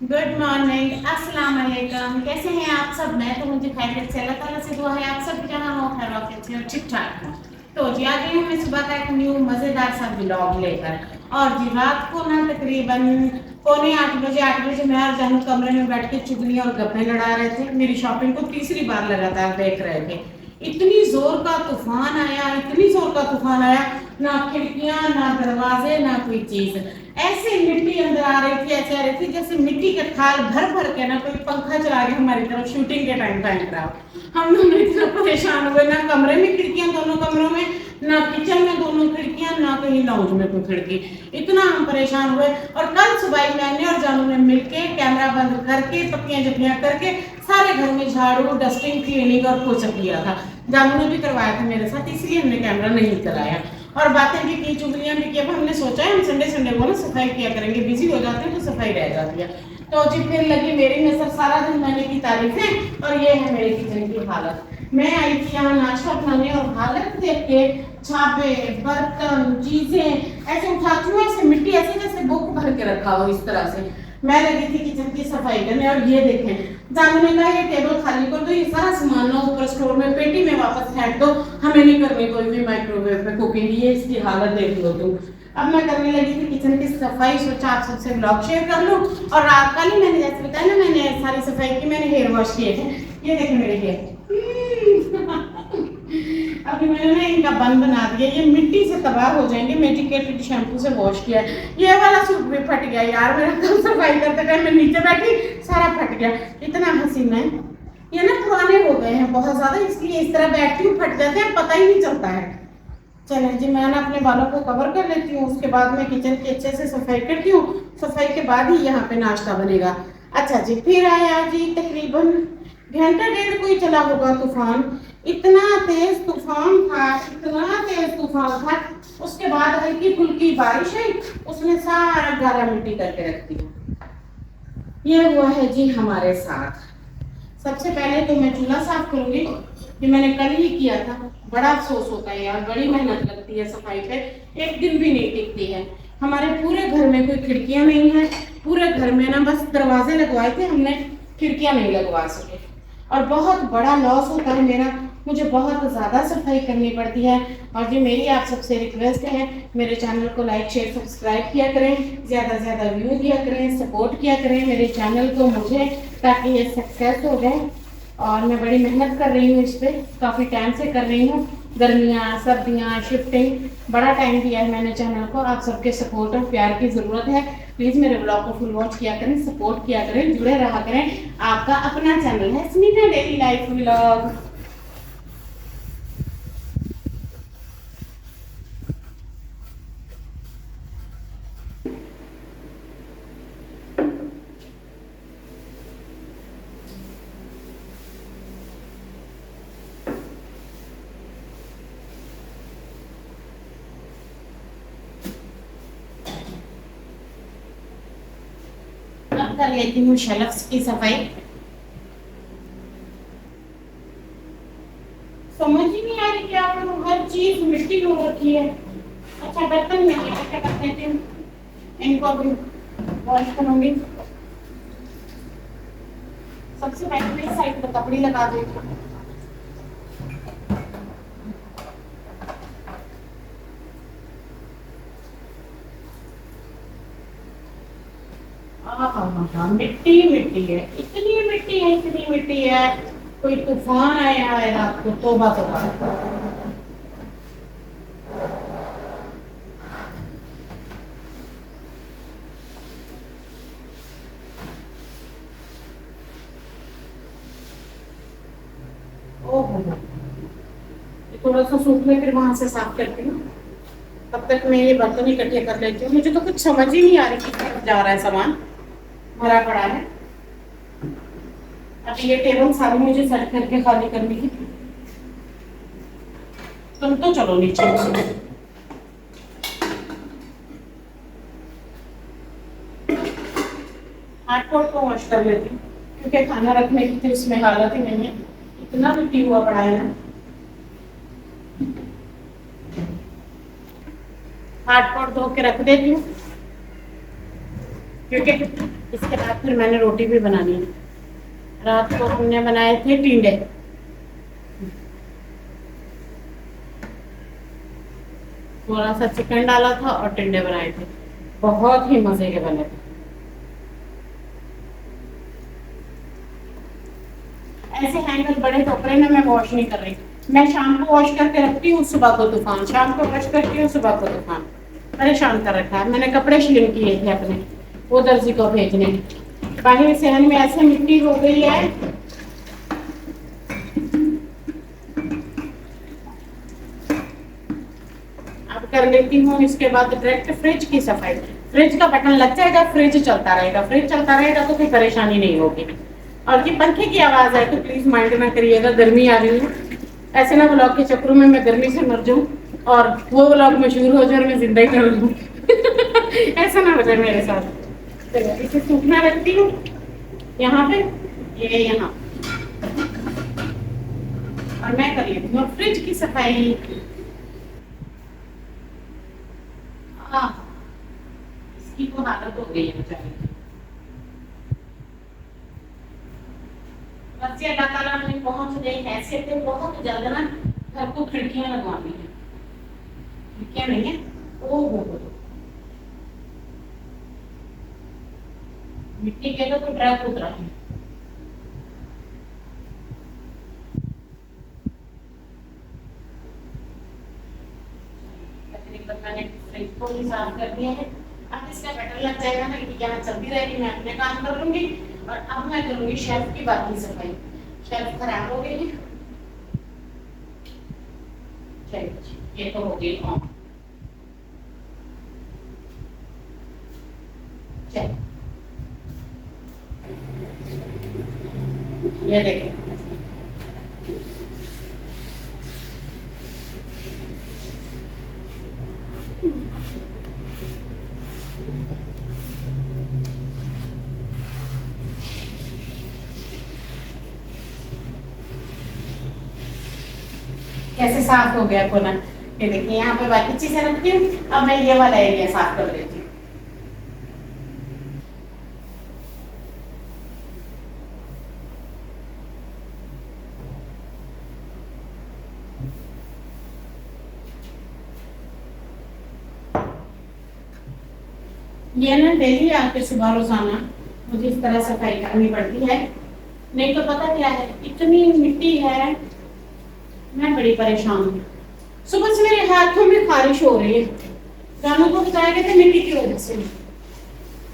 Good morning, अस्सलाम वालेकुम। कैसे हैं आप सब? मैं तो मुझे खैरियत से, अल्लाह ताला से दुआ है आप सब जहाँ हो खैर आफियत से और ठीक ठाक हो। तो जी आ गई हूँ मैं सुबह का एक न्यू मज़ेदार सा व्लॉग लेकर। और जी रात को ना तकरीबन पौने 8 बजे 8 बजे मैं और जानू कमरे में बैठ के चुगली और गप्पे लड़ा रहे थे। मेरी शॉपिंग को तीसरी बार लगातार देख रहे थे। इतनी जोर का तूफान आया, इतनी जोर का तूफान आया, ना खिड़कियां ना दरवाजे ना कोई चीज। ऐसे मिट्टी अंदर आ रही थी, ऐसे आ रही थी जैसे मिट्टी के थाल भर भर के ना कोई पंखा चला के हमारी तरफ शूटिंग के टाइम फेंक रहा हो। हम दोनों इतना परेशान हुए, ना कमरे में खिड़कियां दोनों कमरों में, ना किचन में दोनों खिड़कियां, ना कहीं लाउंज में कोई खिड़की। इतना हम परेशान हुए। और कल सुबह मैंने और जानू ने मिलके कैमरा बंद करके पत्तियां जत्तियां करके सारे घर में झाड़ू डस्टिंग क्लीनिंग और पोछा किया था। जानू ने भी करवाया था मेरे साथ, इसलिए हमने कैमरा नहीं चलाया। और बातें भी की, चुगलियां भी की। अब हमने सोचा है हम संडे संडे को ना सफाई किया करेंगे, बिजी हो जाते हैं तो सफाई रह जाती है। तो जी फिर लगी मेरी नजर, सारा दिन मैंने की तारीफें और ये है मेरी किचन की हालत। मैं आई थी यहाँ नाश्ता बनाने और हालत देख के छापे बर्तन चीजें ऐसे उठाती हूँ, ऐसे मिट्टी ऐसे जैसे बुक भर के रखा हो इस तरह से। मैं लगी थी किचन की सफाई करने और ये देखें, जानू ने कहा ये टेबल खाली कर दो, ये सारा सामान ना ऊपर स्टोर में पेटी में वापस फेंक दो, हमें नहीं करनी कोई भी माइक्रोवेव में कुकिंग। ये इसकी हालत देख लो तुम। अब मैं करने लगी थी किचन की सफाई, सोचा आप सबसे ब्लॉग शेयर कर लूं। और रात कल ही मैंने जैसे बताया ना, मैंने सारी सफाई की, मैंने हेयर वॉश किए थे। ये देखें मेरे हेयर अभी मैंने ना इनका बन बना दिया, ये मिट्टी से तबाह हो जाएंगे। मेडिकेटेड शैम्पू से वॉश किया है। ये वाला सूट भी फट गया यार, मेरा कल सफाई करते टाइम मैं नीचे बैठी सारा फट गया। इतना हसीना है। ये ना पुराने हो गए हैं बहुत ज्यादा, इसलिए इस तरह बैठती हूँ फट जाते हैं, पता ही नहीं चलता है। चलें जी, मैं ना अपने बालों को कवर कर लेती हूँ, उसके बाद मैं किचन की अच्छे से सफाई करती हूँ। सफाई के बाद ही यहाँ पे नाश्ता बनेगा। अच्छा जी, फिर आया जी तकरीबन घंटा डेढ़ कोई चला होगा तूफान। इतना तेज तूफान था, इतना तेज तूफान था। उसके बाद हल्की फुल्की बारिश आई, उसने सारा गारा मिट्टी करके रख दिया। ये हुआ है जी हमारे साथ। सबसे पहले तो मैं चूल्हा साफ करूंगी, ये मैंने कल ही किया था। बड़ा अफसोस होता है यार, बड़ी मेहनत लगती है सफाई पे, एक दिन भी नहीं टिकती है। हमारे पूरे घर में कोई खिड़कियां नहीं है, पूरे घर में ना बस दरवाजे लगवाए थे हमने, खिड़कियां नहीं लगवा सके। और बहुत बड़ा लॉस होता है मेरा, मुझे बहुत ज़्यादा सफाई करनी पड़ती है। और जो मेरी आप सबसे रिक्वेस्ट है, मेरे चैनल को लाइक शेयर सब्सक्राइब किया करें, ज़्यादा से ज़्यादा व्यू दिया करें, सपोर्ट किया करें मेरे चैनल को मुझे, ताकि ये सक्सेस हो जाए। और मैं बड़ी मेहनत कर रही हूँ इस पर, काफ़ी टाइम से कर रही हूँ। गर्मियाँ सर्दियाँ शिफ्टिंग, बड़ा टाइम दिया है मैंने चैनल को। आप सबके सपोर्ट और प्यार की ज़रूरत है। प्लीज़ मेरे ब्लॉग को फुल वॉच किया करें, सपोर्ट किया करें, जुड़े रहा करें। आपका अपना चैनल है स्मिता डेली लाइफ व्लॉग। अब कर लेती हूँ शेल्फ्स की सफाई। समझ ही नहीं आ रही क्या करूँ, हर चीज मिट्टी हो रखी है। अच्छा बर्तन में इकट्ठे कर देती हूँ, इनको भी वॉश करूंगी। सबसे पहले मैं इस साइड पर कपड़ी लगा देती हूँ। हाँ मिट्टी मिट्टी है, इतनी मिट्टी है, इतनी मिट्टी है। कोई तूफान आया है रात को, तौबा तौबा। ओहो, ये थोड़ा सा सूखने फिर वहां से साफ करती हूँ। तब तक मैं ये बर्तन इकट्ठे कर लेती हूँ। मुझे तो कुछ समझ ही नहीं आ रही किस तरफ जा रहा है सामान, भरा पड़ा है। अब ये टेबल सारी मुझे सेट करके खाली करनी है। तुम तो चलो नीचे। हाथ को वॉश कर लेती हूँ, क्योंकि खाना रखने की थी उसमें हालत ही नहीं है, इतना मिट्टी हुआ पड़ा है ना। हाथ धो के रख देती हूँ, क्योंकि इसके बाद फिर मैंने रोटी भी बनानी है। रात को हमने बनाए थे टिंडे, थोड़ा सा चिकन डाला था और टिंडे बनाए थे, बहुत ही मजे के बने थे। ऐसे हैंडल बड़े कपड़े में मैं वॉश नहीं कर रही, मैं शाम को वॉश करके रखती हूँ, सुबह को तूफान, शाम को वॉश करती हूँ, सुबह को तूफान। परेशान कर रखा है। मैंने कपड़े स्लिम किए थे अपने, वो दर्जी को भेजने। बाहर सहन में ऐसे मिट्टी हो गई है, अब कर लेती हूँ। इसके बाद डायरेक्ट फ्रिज की सफाई। फ्रिज का बटन लग जाएगा, फ्रिज चलता रहेगा, फ्रिज चलता रहेगा तो कोई परेशानी नहीं होगी। और ये पंखे की आवाज है तो प्लीज माइंड ना करिएगा, गर्मी आ रही है। ऐसे ना ब्लॉग के चक्करों में मैं गर्मी से मर जाऊं और वो ब्लॉग मशहूर हो जाए और मैं जिंदा ही कर लूं। ऐसा ना हो जाए मेरे साथ। चलो इसे सूखना रखती हूँ यहाँ पे, ये यहाँ, और मैं कर लेती हूँ फ्रिज की सफाई। इसकी तो हालत हो गई है बेचारी। बस ये अल्लाह ताला ने पहुंच गई हैसियत है, बहुत ज्यादा ना घर को खिड़कियां लगवानी है। खिड़कियां नहीं है, ओ हो मिट्टी के तो ट्रक उतरा है। तकरीबन मैंने फ्रिज को भी साफ कर दिया है। अब इसका बटन लग जाएगा ना कि यहाँ चलती रहेगी, मैं अपने काम कर लूंगी। और अब मैं करूंगी शेल्फ की बाकी सफाई। शेल्फ खराब हो गई है, चलिए ये तो हो गई ऑन। चलिए ये देखिए, कैसे साफ हो गया कोना। ये देखिए यहाँ पे बाकी चीजें रखती हूँ। अब मैं ये वाला एरिया साफ कर देती हूँ। ये ना डेली आके सुबह रोजाना मुझे इस तरह सफाई करनी पड़ती है, नहीं तो पता क्या है, इतनी मिट्टी है, मैं बड़ी परेशान हूँ। सुबह से मेरे हाथों में खारिश हो रही है, जानू को बताया गया था मिट्टी की वजह से।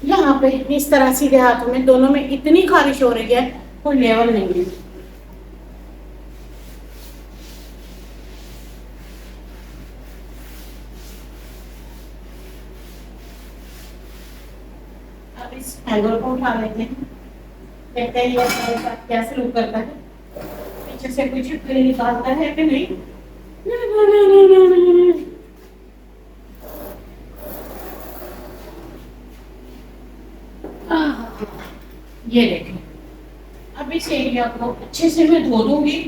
यहाँ पे इस तरह सीधे हाथों में, दोनों में इतनी खारिश हो रही है, कोई लेवल नहीं है। अब इस हैंगर को उठा लेते हैं, देखते हैं ये हमारे साथ क्या सलूक करता है, पीछे से कुछ निकालता है कि नहीं। ये देखें, अब इस एरिया को अच्छे से मैं धो दूंगी।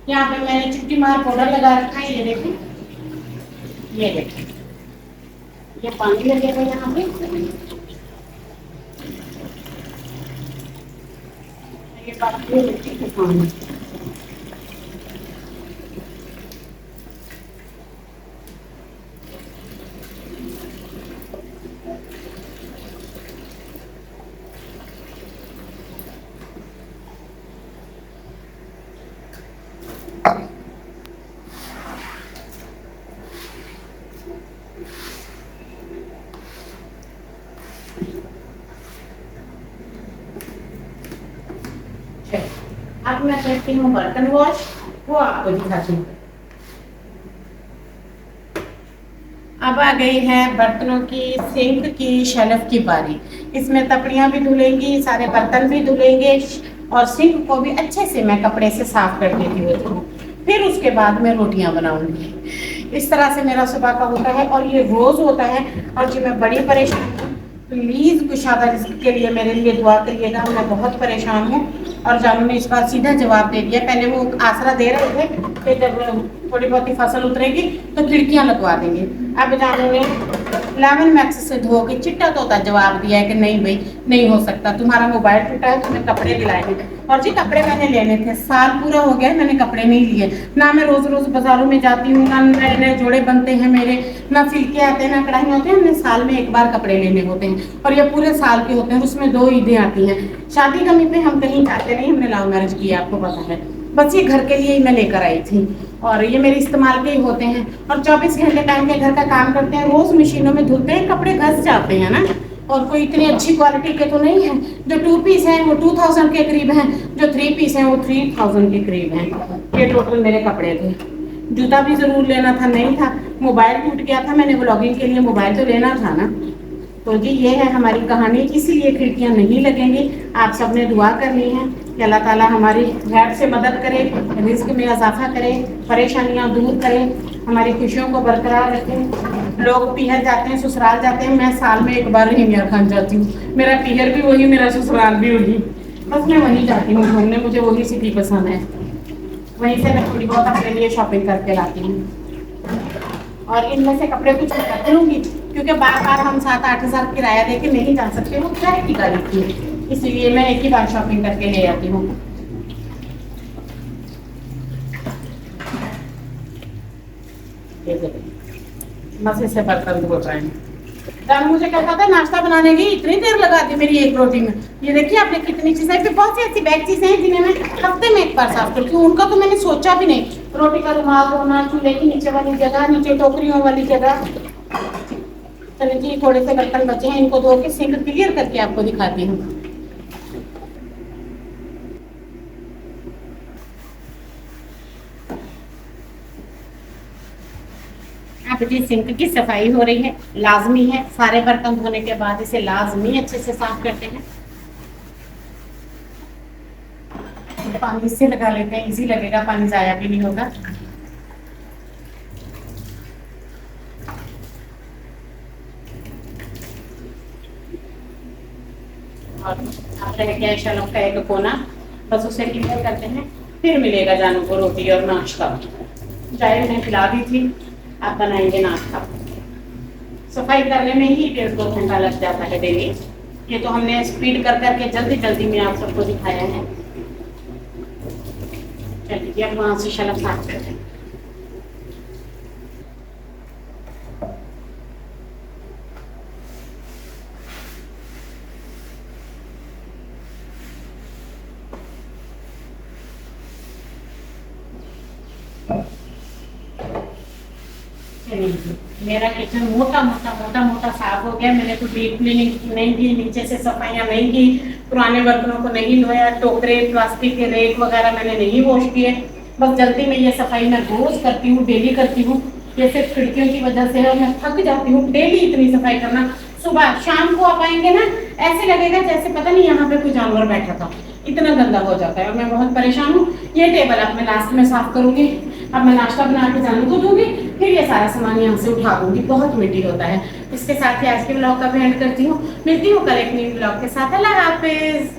यहाँ पे मैंने चुट्टी मार पाउडर लगा रखा है, ये देखें, ये देखें, ये पानी लगेगा यहाँ पे, ये पानी। अब मैं करती हूँ बर्तन वॉश, वो आपको दिखाती हूँ। अब आ गई है बर्तनों की, सिंक की, शेल्फ की बारी। इसमें तपड़ियाँ भी धुलेंगी, सारे बर्तन भी धुलेंगे और सिंक को भी अच्छे से मैं कपड़े से साफ कर देती हूँ। फिर उसके बाद मैं रोटियाँ बनाऊंगी। इस तरह से मेरा सुबह का होता है और ये रोज होता है। और जी मैं बड़ी परेशान हूँ, प्लीज कुशादा रिज़्क़ के लिए मेरे लिए दुआ करिएगा, मैं बहुत परेशान हूँ। और जानू ने इसका सीधा जवाब दे दिया। पहले वो आसरा दे रहे थे कि जब थोड़ी बहुत ही फसल उतरेगी तो खिड़कियाँ लगवा देंगे। अब जानू ने लेमन मैक्स से धो के चिट्टा तोता जवाब दिया है कि नहीं भाई नहीं हो सकता, तुम्हारा मोबाइल टूटा है, तुम्हें कपड़े दिलाए हैं। और जी कपड़े मैंने लेने थे, साल पूरा हो गया मैंने कपड़े नहीं लिए, ना मैं रोज रोज बाजारों में जाती हूँ, ना नए नए जोड़े बनते हैं मेरे, ना सिल्के आते हैं, ना कढ़ाई होते हैं। हमने साल में एक बार कपड़े लेने होते हैं और ये पूरे साल के होते हैं, उसमें 2 ईदें आती हैं। शादी कमी पे हम कहीं जाते नहीं, हमने लव मैरिज किया, आपको पता है। बस ये घर के लिए ही मैं लेकर आई थी और ये मेरे इस्तेमाल के ही होते हैं और 24 घंटे टाइम के घर का काम करते हैं, रोज मशीनों में धुलते हैं, कपड़े घस जाते हैं ना। और कोई इतनी अच्छी क्वालिटी के तो नहीं है, जो 2 पीस हैं वो 2000 के करीब हैं, जो 3 पीस हैं वो 3000 के करीब हैं। ये टोटल मेरे कपड़े थे। जूता भी जरूर लेना था, नहीं था। मोबाइल टूट गया था, मैंने ब्लॉगिंग के लिए मोबाइल तो लेना था ना। तो जी ये है हमारी कहानी, इसीलिए खिड़कियां नहीं लगेंगी। आप सबने दुआ करनी है कि अल्लाह ताला हमारी गैर से मदद करे, रिस्क में इजाफा करे, परेशानियां दूर करे, हमारी खुशियों को बरकरार रखें। लोग पीहर जाते हैं, ससुराल जाते हैं, मैं साल में एक बार ही मियाँ खान जाती हूँ। मेरा पीहर भी वही, मेरा ससुराल भी वही, बस मैं वहीं जाती हूँ घूमने, मुझे वही सिटी पसंद है। वहीं से मैं थोड़ी बहुत अपने लिए शॉपिंग करके लाती हूँ और इनमें से कपड़े कुछ मैं रख लूँगी, क्योंकि बार बार हम 7-8 हज़ार किराया दे के नहीं जा सकते, वो किराए की गाड़ी थी, इसलिए मैं एक ही बार शॉपिंग करके ले आती हूँ। मजे से बर्तन धो रहे हैं। जब मुझे कहता था नाश्ता बनाने की इतनी देर लगा दी मेरी एक रोटी में। ये देखिए आपने कितनी चीजें, फिर बहुत सी ऐसी बैग चीजें हैं जिन्हें मैं हफ्ते में एक बार साफ करती हूँ, उनका तो मैंने सोचा भी नहीं। रोटी का रुमाल धोना, चूल्हे की नीचे वाली जगह, नीचे टोकरियों वाली जगह। चलिए जी थोड़े से बर्तन बचे हैं, इनको धो के सिंक क्लियर करके आपको दिखाती हूँ। अब जी सिंक की सफाई हो रही है, लाजमी है, सारे बर्तन धोने के बाद इसे लाजमी अच्छे से साफ करते हैं। पानी इससे लगा लेते हैं, इजी लगेगा, पानी जाया भी नहीं होगा। और आप रह गया शलभ का एक कोना, बस उसे क्लियर करते हैं, फिर मिलेगा जानू को रोटी और नाश्ता। चाय उन्हें खिला दी थी, आप बनाएंगे नाश्ता। सफाई करने में ही 1.5-2 घंटा लग जाता है डेली। ये तो हमने स्पीड कर करके जल्दी जल्दी में आप सबको दिखाया है। चलिए अब वहां से शलभ साफ करते हैं। मेरा किचन मोटा मोटा साफ हो गया। मैंने तो डीप क्लीनिंग नहीं की, नीचे से सफाइयाँ नहीं की, पुराने बर्तनों को नहीं धोया, टोकरे प्लास्टिक के रेक वगैरह मैंने नहीं वॉश किए। बस जल्दी में ये सफाई मैं रोज करती हूँ, डेली करती हूँ। ये सिर्फ खिड़कियों की वजह से है और मैं थक जाती हूँ डेली इतनी सफाई करना। सुबह शाम को आप आएंगे ना, ऐसे लगेगा जैसे पता नहीं यहाँ पे कोई जानवर बैठा था, इतना गंदा हो जाता है और मैं बहुत परेशान हूँ। ये टेबल अब मैं लास्ट में साफ करूंगी। अब मैं नाश्ता बना के जानू को दूंगी, फिर ये सारा सामान यहाँ से उठा दूंगी, बहुत मिट्टी होता है। इसके साथ ही आज के ब्लॉग का भी एंड करती हूँ। मिलती हूँ कल एक न्यू ब्लॉग के साथ। अल्लाह हाफिज।